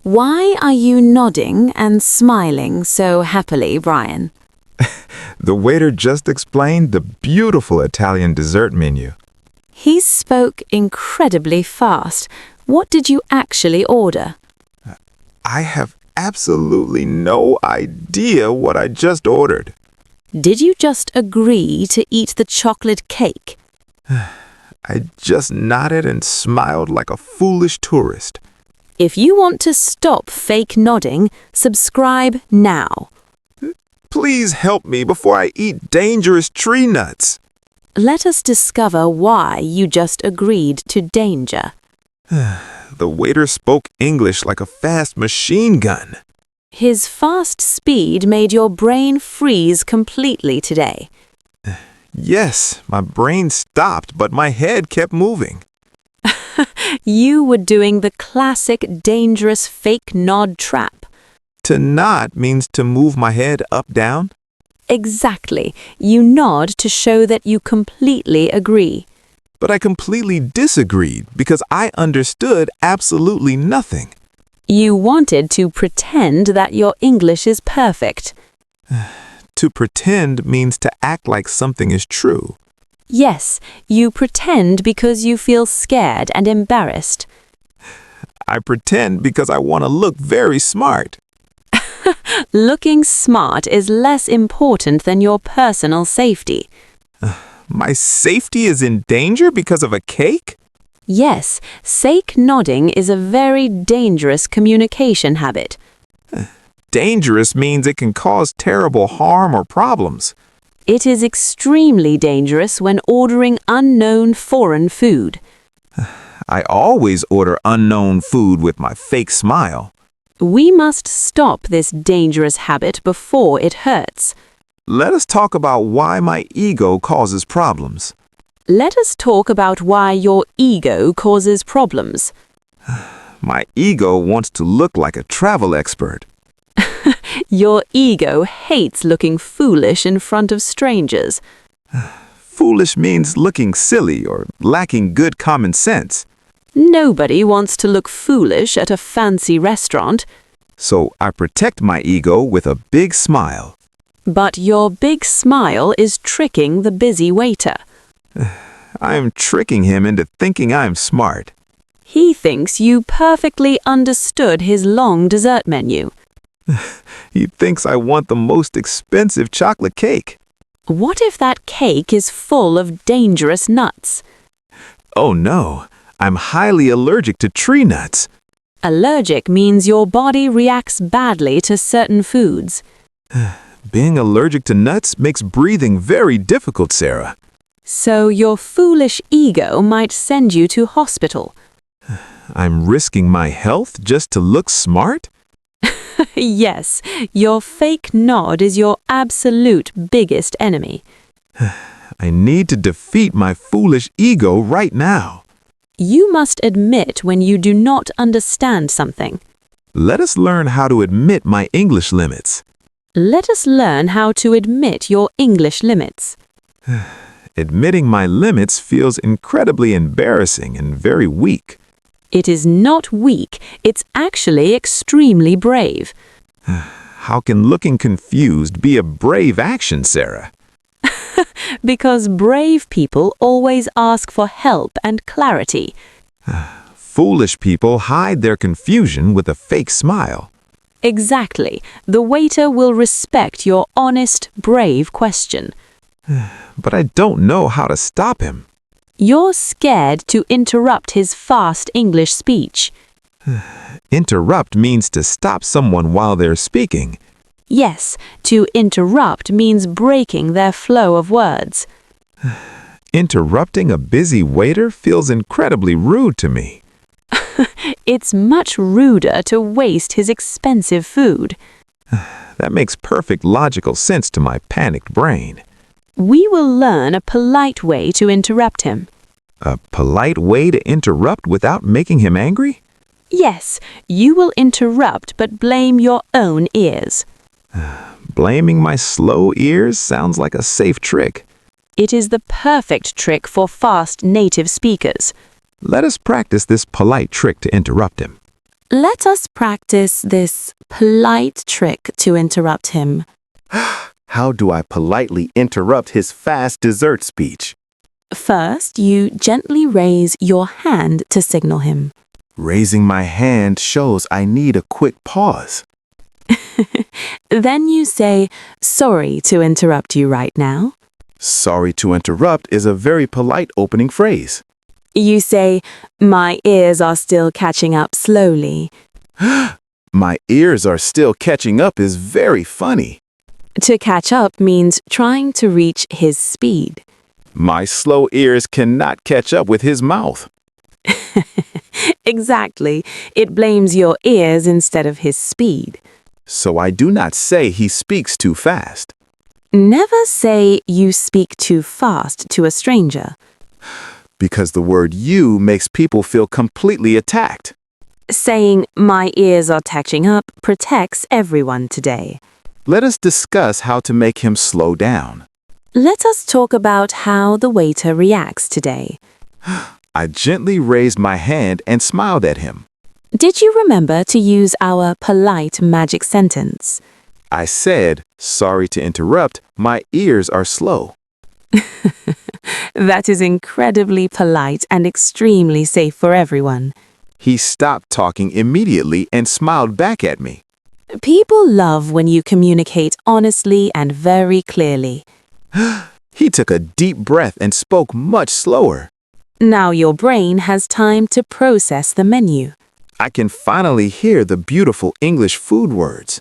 Why are you nodding and smiling so happily, Brian? The waiter just explained the beautiful Italian dessert menu. He spoke incredibly fast. What did you actually order? I have absolutely no idea what I just ordered. Did you just agree to eat the chocolate cake? I just nodded and smiled like a foolish tourist. If you want to stop fake nodding, subscribe now. Please help me before I eat dangerous tree nuts. Let us discover why you just agreed to danger. The waiter spoke English like a fast machine gun. His fast speed made your brain freeze completely today. Yes, my brain stopped, but my head kept moving. You were doing the classic dangerous fake nod trap. To nod means to move my head up, down. Exactly. You nod to show that you completely agree. But I completely disagreed because I understood absolutely nothing. You wanted to pretend that your English is perfect. To pretend means to act like something is true. Yes, you pretend because you feel scared and embarrassed. I pretend because I want to look very smart. Looking smart is less important than your personal safety. My safety is in danger because of a cake? Yes, fake nodding is a very dangerous communication habit. Dangerous means it can cause terrible harm or problems. It is extremely dangerous when ordering unknown foreign food. I always order unknown food with my fake smile. We must stop this dangerous habit before it hurts. Let us talk about why my ego causes problems. Let us talk about why your ego causes problems. My ego wants to look like a travel expert. Your ego hates looking foolish in front of strangers. Foolish means looking silly or lacking good common sense. Nobody wants to look foolish at a fancy restaurant. So I protect my ego with a big smile. But your big smile is tricking the busy waiter. I am tricking him into thinking I'm smart. He thinks you perfectly understood his long dessert menu. He thinks I want the most expensive chocolate cake. What if that cake is full of dangerous nuts? Oh no, I'm highly allergic to tree nuts. Allergic means your body reacts badly to certain foods. Being allergic to nuts makes breathing very difficult, Sarah. So your foolish ego might send you to hospital. I'm risking my health just to look smart? Yes, your fake nod is your absolute biggest enemy. I need to defeat my foolish ego right now. You must admit when you do not understand something. Let us learn how to admit my English limits. Let us learn how to admit your English limits. Admitting my limits feels incredibly embarrassing and very weak. It is not weak, it's actually extremely brave. How can looking confused be a brave action, Sarah? Because brave people always ask for help and clarity. Foolish people hide their confusion with a fake smile. Exactly. The waiter will respect your honest, brave question. But I don't know how to stop him. You're scared to interrupt his fast English speech. Interrupt means to stop someone while they're speaking. Yes, to interrupt means breaking their flow of words. Interrupting a busy waiter feels incredibly rude to me. It's much ruder to waste his expensive food. That makes perfect logical sense to my panicked brain. We will learn a polite way to interrupt him. A polite way to interrupt without making him angry? Yes, you will interrupt but blame your own ears. Blaming my slow ears sounds like a safe trick. It is the perfect trick for fast native speakers. Let us practice this polite trick to interrupt him. Let us practice this polite trick to interrupt him. How do I politely interrupt his fast dessert speech? First, you gently raise your hand to signal him. Raising my hand shows I need a quick pause. Then you say, "Sorry to interrupt you right now." Sorry to interrupt is a very polite opening phrase. You say, "My ears are still catching up slowly." My ears are still catching up is very funny. To catch up means trying to reach his speed. My slow ears cannot catch up with his mouth. Exactly. It blames your ears instead of his speed. So I do not say he speaks too fast. Never say you speak too fast to a stranger. Because the word you makes people feel completely attacked. Saying, "My ears are catching up," protects everyone today. Let us discuss how to make him slow down. Let us talk about how the waiter reacts today. I gently raised my hand and smiled at him. Did you remember to use our polite magic sentence? I said, "Sorry to interrupt, my ears are slow." That is incredibly polite and extremely safe for everyone. He stopped talking immediately and smiled back at me. People love when you communicate honestly and very clearly. He took a deep breath and spoke much slower. Now your brain has time to process the menu. I can finally hear the beautiful English food words.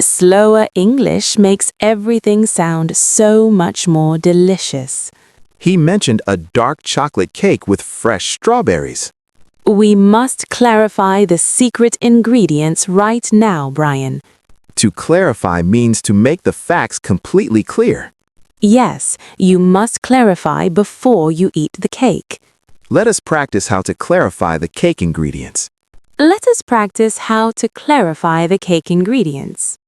Slower English makes everything sound so much more delicious. He mentioned a dark chocolate cake with fresh strawberries. We must clarify the secret ingredients right now, Brian. To clarify means to make the facts completely clear. Yes, you must clarify before you eat the cake. Let us practice how to clarify the cake ingredients. Let us practice how to clarify the cake ingredients.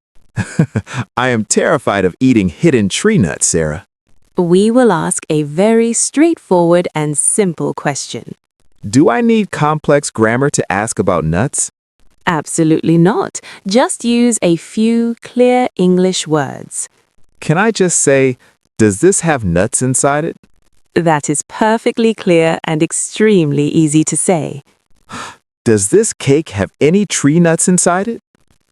I am terrified of eating hidden tree nuts, Sarah. We will ask a very straightforward and simple question. Do I need complex grammar to ask about nuts? Absolutely not. Just use a few clear English words. Can I just say, does this have nuts inside it? That is perfectly clear and extremely easy to say. Does this cake have any tree nuts inside it?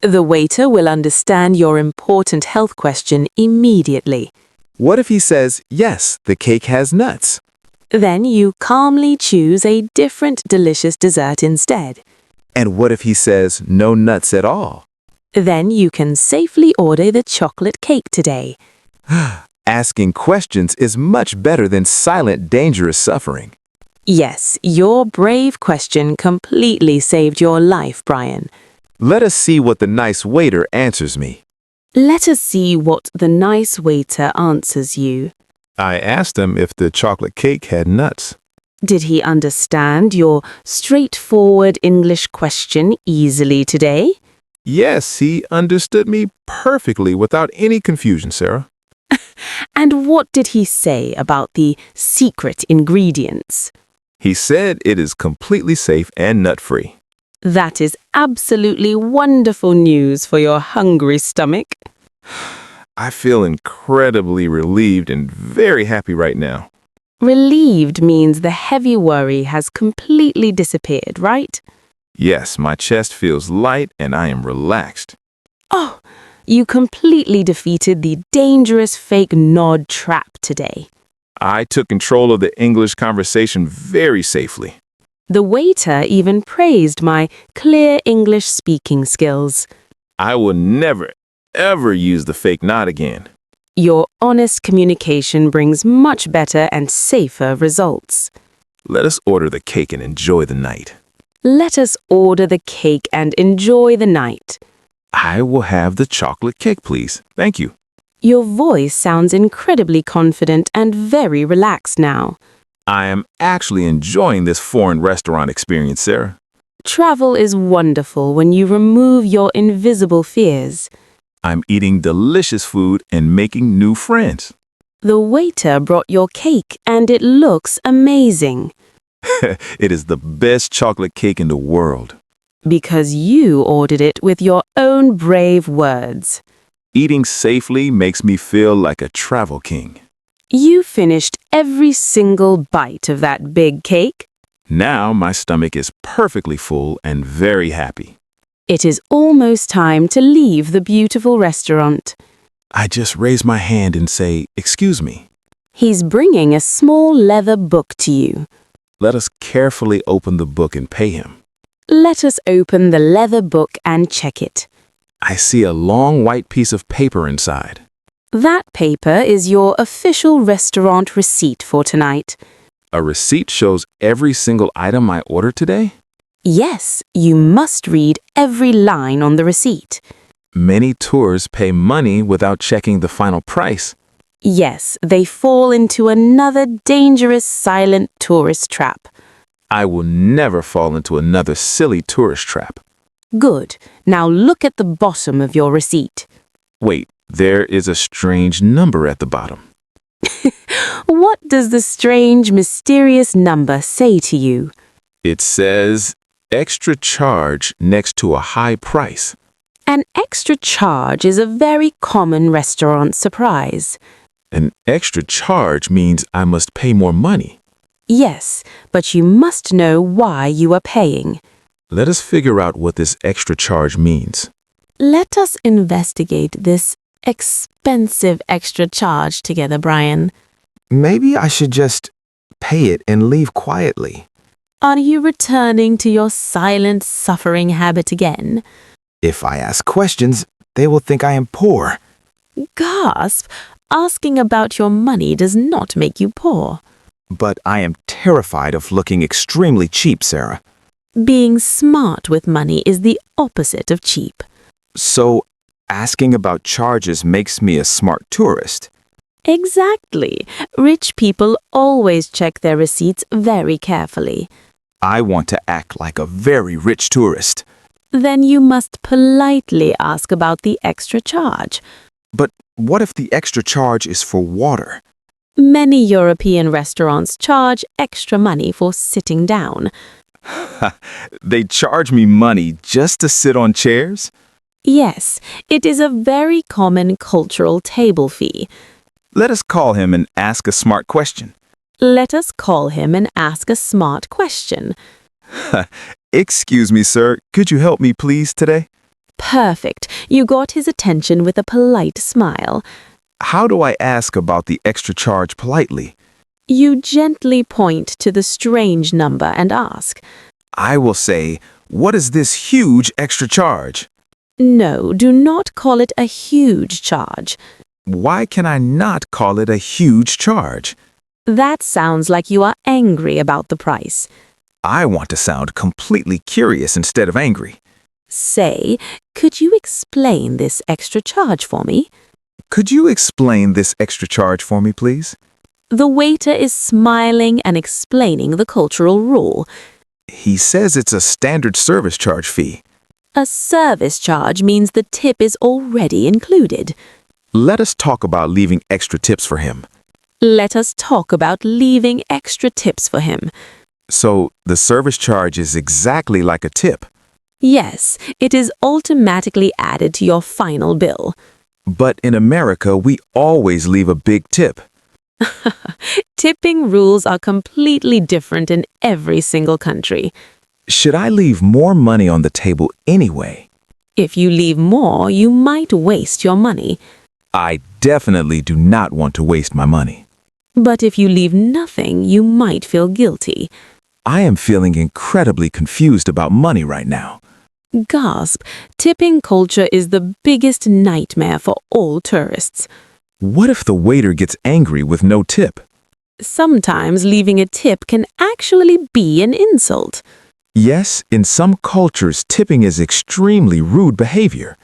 The waiter will understand your important health question immediately. What if he says, yes, the cake has nuts? Then you calmly choose a different delicious dessert instead. And what if he says, no nuts at all? Then you can safely order the chocolate cake today. Asking questions is much better than silent, dangerous suffering. Yes, your brave question completely saved your life, Brian. Let us see what the nice waiter answers me. Let us see what the nice waiter answers you. I asked him if the chocolate cake had nuts. Did he understand your straightforward English question easily today? Yes, he understood me perfectly without any confusion, Sarah. And what did he say about the secret ingredients? He said it is completely safe and nut-free. That is absolutely wonderful news for your hungry stomach. I feel incredibly relieved and very happy right now. Relieved means the heavy worry has completely disappeared, right? Yes, my chest feels light and I am relaxed. Oh, you completely defeated the dangerous fake nod trap today. I took control of the English conversation very safely. The waiter even praised my clear English speaking skills. I will never, ever use the fake nod again. Your honest communication brings much better and safer results. Let us order the cake and enjoy the night. Let us order the cake and enjoy the night. I will have the chocolate cake, please. Thank you. Your voice sounds incredibly confident and very relaxed now. I am actually enjoying this foreign restaurant experience, Sarah. Travel is wonderful when you remove your invisible fears. I'm eating delicious food and making new friends. The waiter brought your cake and it looks amazing. It is the best chocolate cake in the world. Because you ordered it with your own brave words. Eating safely makes me feel like a travel king. You finished every single bite of that big cake. Now my stomach is perfectly full and very happy. It is almost time to leave the beautiful restaurant. I just raise my hand and say, "Excuse me." He's bringing a small leather book to you. Let us carefully open the book and pay him. Let us open the leather book and check it. I see a long white piece of paper inside. That paper is your official restaurant receipt for tonight. A receipt shows every single item I ordered today? Yes, you must read every line on the receipt. Many tours pay money without checking the final price. Yes, they fall into another dangerous silent tourist trap. I will never fall into another silly tourist trap. Good. Now look at the bottom of your receipt. Wait, there is a strange number at the bottom. What does the strange, mysterious number say to you? It says extra charge next to a high price. An extra charge is a very common restaurant surprise. An extra charge means I must pay more money. Yes, but you must know why you are paying. Let us figure out what this extra charge means. Let us investigate this expensive extra charge together, Brian. Maybe I should just pay it and leave quietly. Are you returning to your silent suffering habit again? If I ask questions, they will think I am poor. Gasp! Asking about your money does not make you poor. But I am terrified of looking extremely cheap, Sarah. Being smart with money is the opposite of cheap. So, asking about charges makes me a smart tourist. Exactly. Rich people always check their receipts very carefully. I want to act like a very rich tourist. Then you must politely ask about the extra charge. But what if the extra charge is for water? Many European restaurants charge extra money for sitting down. They charge me money just to sit on chairs? Yes, it is a very common cultural table fee. Let us call him and ask a smart question. Let us call him and ask a smart question. Excuse me, sir. Could you help me please today? Perfect. You got his attention with a polite smile. How do I ask about the extra charge politely? You gently point to the strange number and ask. I will say, what is this huge extra charge? No, do not call it a huge charge. Why can I not call it a huge charge? That sounds like you are angry about the price. I want to sound completely curious instead of angry. Say, could you explain this extra charge for me? Could you explain this extra charge for me, please? The waiter is smiling and explaining the cultural rule. He says it's a standard service charge fee. A service charge means the tip is already included. Let us talk about leaving extra tips for him. Let us talk about leaving extra tips for him. So, the service charge is exactly like a tip. Yes, it is automatically added to your final bill. But in America, we always leave a big tip. Tipping rules are completely different in every single country. Should I leave more money on the table anyway? If you leave more, you might waste your money. I definitely do not want to waste my money. But if you leave nothing, you might feel guilty. I am feeling incredibly confused about money right now. Gasp! Tipping culture is the biggest nightmare for all tourists. What if the waiter gets angry with no tip? Sometimes leaving a tip can actually be an insult. Yes, in some cultures, tipping is extremely rude behavior.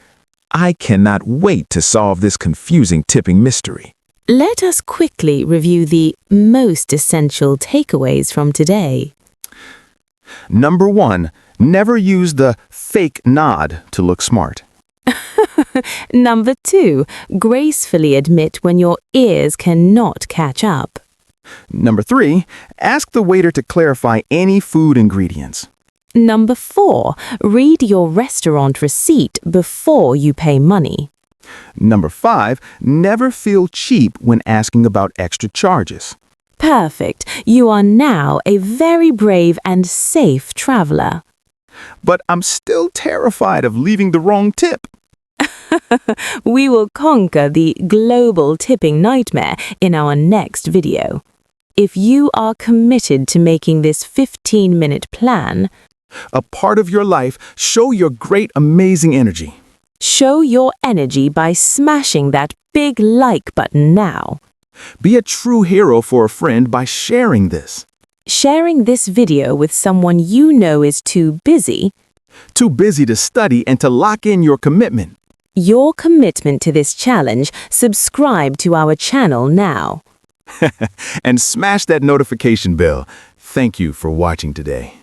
I cannot wait to solve this confusing tipping mystery. Let us quickly review the most essential takeaways from today. Number 1, never use the fake nod to look smart. Number 2, gracefully admit when your ears cannot catch up. Number 3, ask the waiter to clarify any food ingredients. Number 4, read your restaurant receipt before you pay money. Number 5, never feel cheap when asking about extra charges. Perfect. You are now a very brave and safe traveler. But I'm still terrified of leaving the wrong tip. We will conquer the global tipping nightmare in our next video. If you are committed to making this 15-minute plan, A part of your life, show your great, amazing energy. show your energy by smashing that big like button now. Be a true hero for a friend by sharing this. Sharing this video with someone you know is too busy, Too busy to study and to lock in your commitment. your commitment to this challenge, subscribe to our channel now. And smash that notification bell. Thank you for watching today.